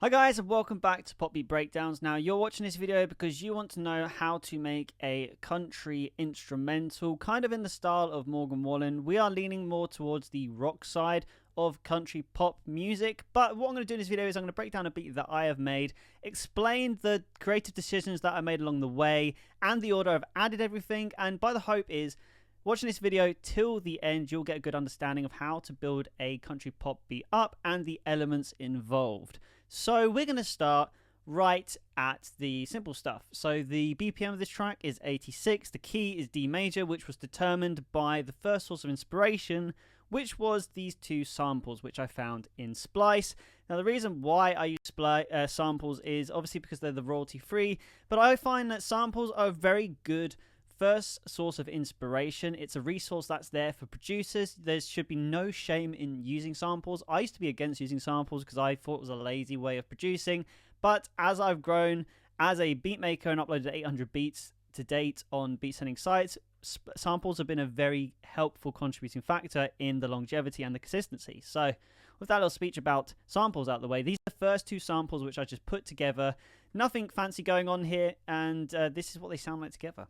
Hi guys, and welcome back to Pop Beat Breakdowns. Now you're watching this video because you want to know how to make a country instrumental, kind of in the style of Morgan Wallen. We are leaning more towards the rock side of country pop music, but what I'm going to do in this video is I'm going to break down a beat that I have made, explain the creative decisions that I made along the way, and the order I've added everything, and by the hope is watching this video till the end, you'll get a good understanding of how to build a country pop beat up and the elements involved. So we're going to start right at the simple stuff. So the BPM of this track is 86. The key is D major, which was determined by the first source of inspiration, which was these two samples, which I found in Splice. Now, the reason why I use samples is obviously because they're the royalty-free, but I find that samples are a very good first source of inspiration. It's a resource that's there for producers. There should be no shame in using samples. I used to be against using samples because I thought it was a lazy way of producing, but as I've grown as a beat maker and uploaded 800 beats to date on beat sending sites, samples have been a very helpful contributing factor in the longevity and the consistency. So with that little speech about samples out of the way, these are the first two samples which I just put together. Nothing fancy going on here, and this is what they sound like together.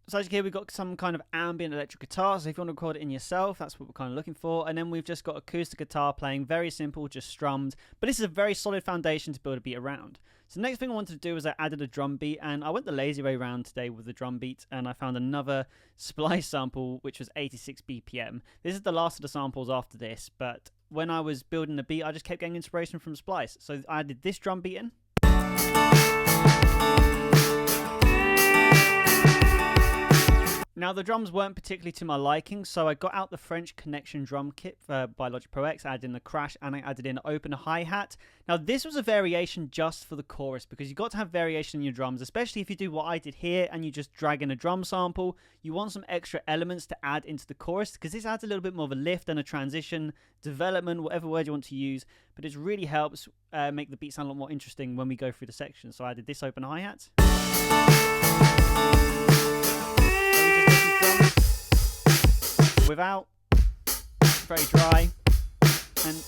So as you can hear, we've got some kind of ambient electric guitar, so if you want to record it in yourself, that's what we're kind of looking for. And then we've just got acoustic guitar playing, very simple, just strummed. But this is a very solid foundation to build a beat around. So the next thing I wanted to do was I added a drum beat, and I went the lazy way around today with the drum beat, and I found another Splice sample, which was 86 BPM. This is the last of the samples after this, but when I was building the beat, I just kept getting inspiration from Splice. So I added this drum beat in. Now, the drums weren't particularly to my liking, so I got out the French Connection drum kit by Logic Pro X, added in the crash, and I added in an open hi-hat. Now, this was a variation just for the chorus, because you've got to have variation in your drums, especially if you do what I did here and you just drag in a drum sample. You want some extra elements to add into the chorus, because this adds a little bit more of a lift and a transition, development, whatever word you want to use, but it really helps make the beat sound a lot more interesting when we go through the section. So I added this open hi-hat. Without, very dry, and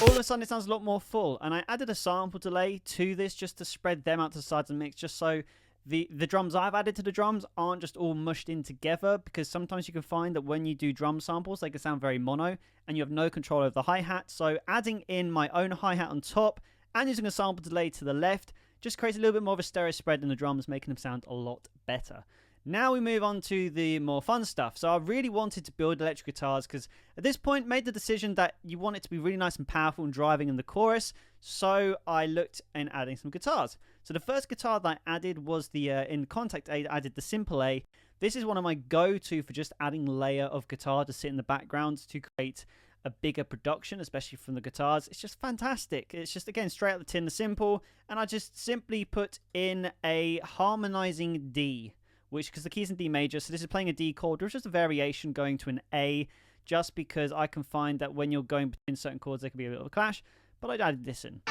all of a sudden it sounds a lot more full. And I added a sample delay to this just to spread them out to the sides of the mix, just so the drums I've added to the drums aren't just all mushed in together, because sometimes you can find that when you do drum samples, they can sound very mono and you have no control over the hi-hat. So adding in my own hi-hat on top and using a sample delay to the left just creates a little bit more of a stereo spread in the drums, making them sound a lot better. Now we move on to the more fun stuff. So I really wanted to build electric guitars because at this point made the decision that you want it to be really nice and powerful and driving in the chorus. So I looked in adding some guitars. So the first guitar that I added was the, in Contact A, I added the Simple A. This is one of my go-to for just adding layer of guitar to sit in the background to create a bigger production, especially from the guitars. It's just fantastic. It's just, again, straight out the tin, the Simple. And I just simply put in a harmonizing D, which, because the key's in D major, so this is playing a D chord. There's just a variation going to an A, just because I can find that when you're going between certain chords, there can be a bit of a clash, but I added this in.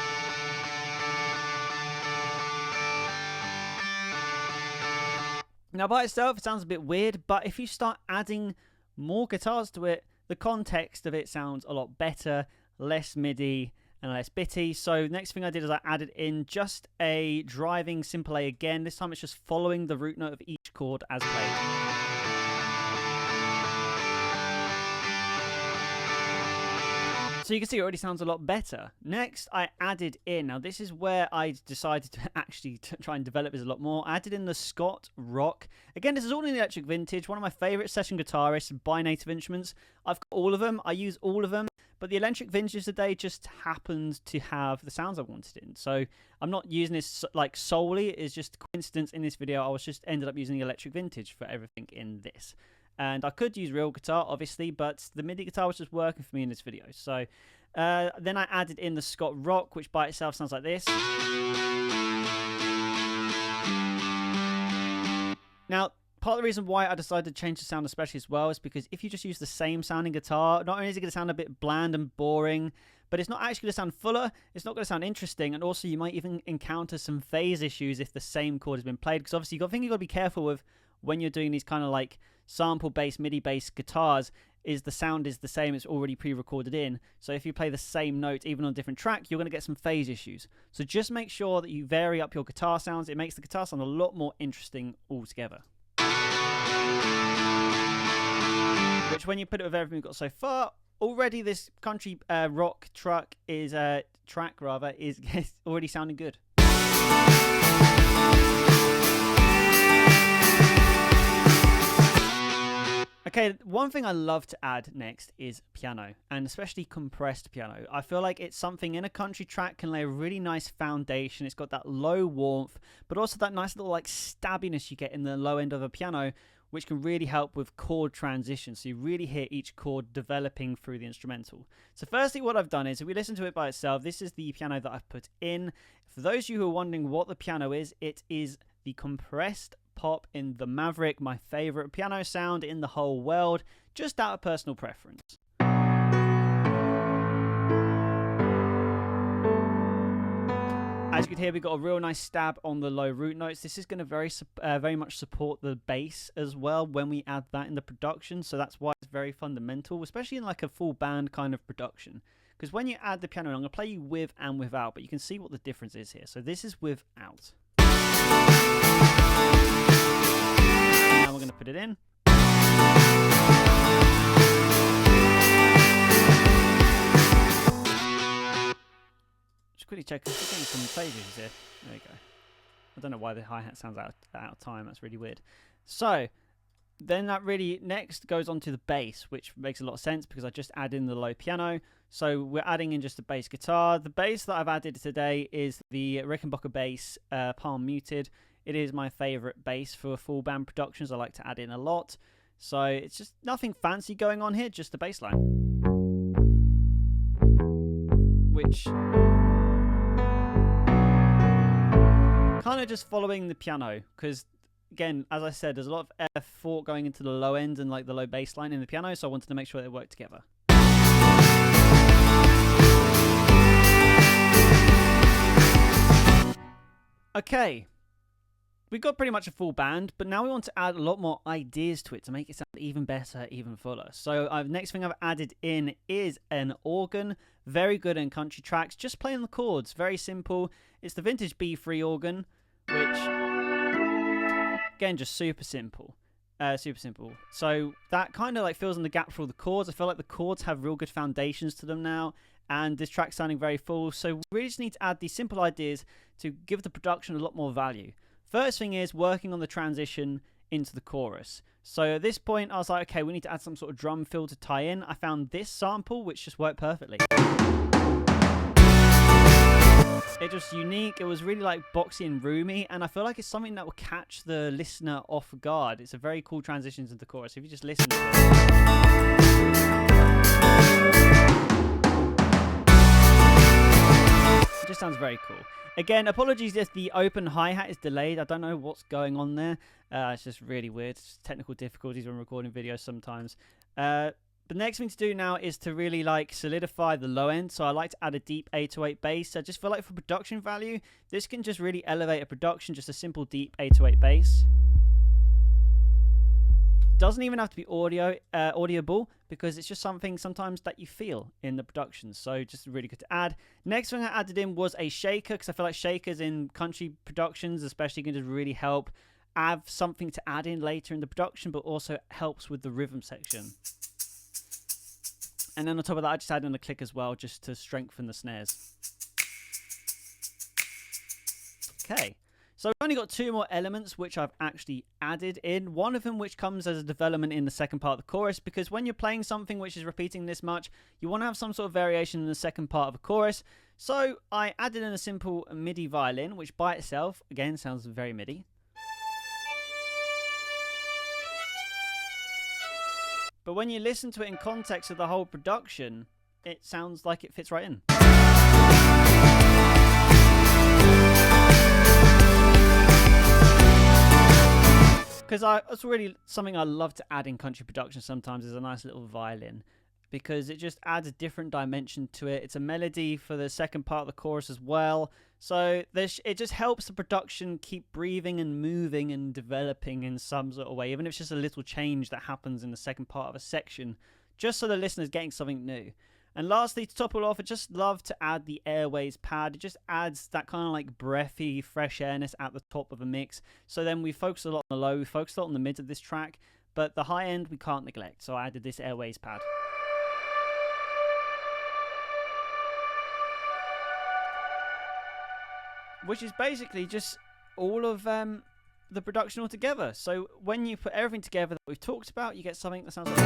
Now, by itself, it sounds a bit weird, but if you start adding more guitars to it, the context of it sounds a lot better, less MIDI, and less bitty. So next thing I did is I added in just a driving Simple A again. This time it's just following the root note of each chord as played. So you can see it already sounds a lot better. Next, I added in, now this is where I decided to actually try and develop this a lot more. I added in the Scott Rock. Again, this is all in the electric vintage, one of my favorite session guitarists by Native Instruments. I've got all of them, I use all of them, but the electric vintage today just happened to have the sounds I wanted in. So I'm not using this like solely, it's just a coincidence in this video. I was just ended up using the electric vintage for everything in this. And I could use real guitar, obviously, but the MIDI guitar was just working for me in this video. So then I added in the Scott Rock, which by itself sounds like this. Now, part of the reason why I decided to change the sound especially as well is because if you just use the same sounding guitar, not only is it going to sound a bit bland and boring, but it's not actually going to sound fuller, it's not going to sound interesting, and also you might even encounter some phase issues if the same chord has been played, because obviously you've got to be careful with when you're doing these kind of like sample-based, MIDI-based guitars, is the sound is the same, it's already pre-recorded in. So if you play the same note, even on a different track, you're going to get some phase issues. So just make sure that you vary up your guitar sounds. It makes the guitar sound a lot more interesting altogether. Which when you put it with everything we've got so far, already this country rock track is already sounding good. Okay, one thing I love to add next is piano, and especially compressed piano. I feel like it's something in a country track can lay a really nice foundation. It's got that low warmth, but also that nice little like stabbiness you get in the low end of a piano, which can really help with chord transition. So you really hear each chord developing through the instrumental. So firstly, what I've done is, if we listen to it by itself, this is the piano that I've put in. For those of you who are wondering what the piano is, it is the compressed pop in the Maverick, my favorite piano sound in the whole world, just out of personal preference. As you can hear, we've got a real nice stab on the low root notes. This is going to very much support the bass as well when we add that in the production. So that's why it's very fundamental, especially in like a full band kind of production. Because when you add the piano, I'm going to play you with and without, but you can see what the difference is here. So this is without. Now we're going to put it in. Just quickly check, I'm getting some phases here. There you go. I don't know why the hi-hat sounds out of time, that's really weird. So, then that really next goes on to the bass, which makes a lot of sense because I just add in the low piano. So we're adding in just a bass guitar. The bass that I've added today is the Rickenbacker bass, palm muted. It is my favorite bass for full band productions. I like to add in a lot. So it's just nothing fancy going on here, just the bass line. Which kind of just following the piano, because again, as I said, there's a lot of effort going into the low end and like the low bass line in the piano, so I wanted to make sure they work together. Okay, we've got pretty much a full band, but now we want to add a lot more ideas to it to make it sound even better, even fuller. So next thing I've added in is an organ. Very good in country tracks, just playing the chords, very simple. It's the vintage B3 organ, which, again, just super simple. So that kind of like fills in the gap for all the chords. I feel like the chords have real good foundations to them now, and this track's sounding very full. So we really just need to add these simple ideas to give the production a lot more value. First thing is working on the transition into the chorus. So at this point, I was like, okay, we need to add some sort of drum fill to tie in. I found this sample, which just worked perfectly. It was unique. It was really like boxy and roomy, and I feel like it's something that will catch the listener off guard. It's a very cool transition to the chorus. If you just listen to it. It just sounds very cool. Again, apologies if the open hi-hat is delayed. I don't know what's going on there. It's just really weird. It's just technical difficulties when recording videos sometimes. The next thing to do now is to really like solidify the low end. So I like to add a deep 808 bass. I just feel like for production value, this can just really elevate a production, just a simple deep 808 bass. Doesn't even have to be audible, because it's just something sometimes that you feel in the production. So just really good to add. Next thing I added in was a shaker, because I feel like shakers in country productions especially can just really help have something to add in later in the production, but also helps with the rhythm section. And then on top of that, I just added in a click as well, just to strengthen the snares. Okay. So I've only got two more elements which I've actually added in. One of them which comes as a development in the second part of the chorus, because when you're playing something which is repeating this much, you want to have some sort of variation in the second part of a chorus. So I added in a simple MIDI violin, which by itself, again, sounds very MIDI. But when you listen to it in context of the whole production, it sounds like it fits right in. Because it's really something I love to add in country production sometimes, is a nice little violin. because it just adds a different dimension to it. It's a melody for the second part of the chorus as well. So it just helps the production keep breathing and moving and developing in some sort of way, even if it's just a little change that happens in the second part of a section, just so the listener's getting something new. And lastly, to top it off, I just love to add the airways pad. It just adds that kind of like breathy, fresh airness at the top of a mix. So then we focus a lot on the low, we focus a lot on the mids of this track, but the high end we can't neglect. So I added this airways pad. Which is basically just all of the production all together. So when you put everything together that we've talked about, you get something that sounds like this.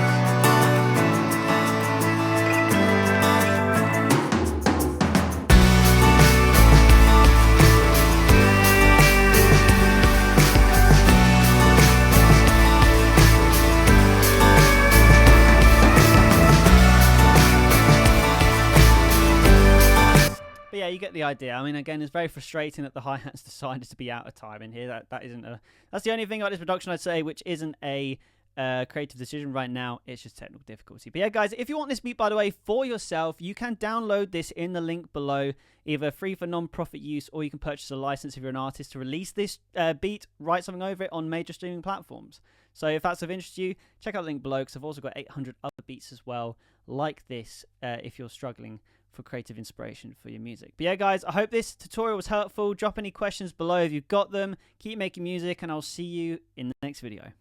But yeah, you get the idea. I mean, again, it's very frustrating that the hi-hats decided to be out of time in here. That's the only thing about this production I'd say, which isn't a creative decision right now. It's just technical difficulty. But yeah, guys, if you want this beat, by the way, for yourself, you can download this in the link below, either free for non-profit use, or you can purchase a license if you're an artist to release this beat, write something over it on major streaming platforms. So if that's of interest to you, check out the link below, because I've also got 800 other beats as well, like this, if you're struggling for creative inspiration for your music. But yeah, guys, I hope this tutorial was helpful. Drop any questions below if you've got them. Keep making music, and I'll see you in the next video.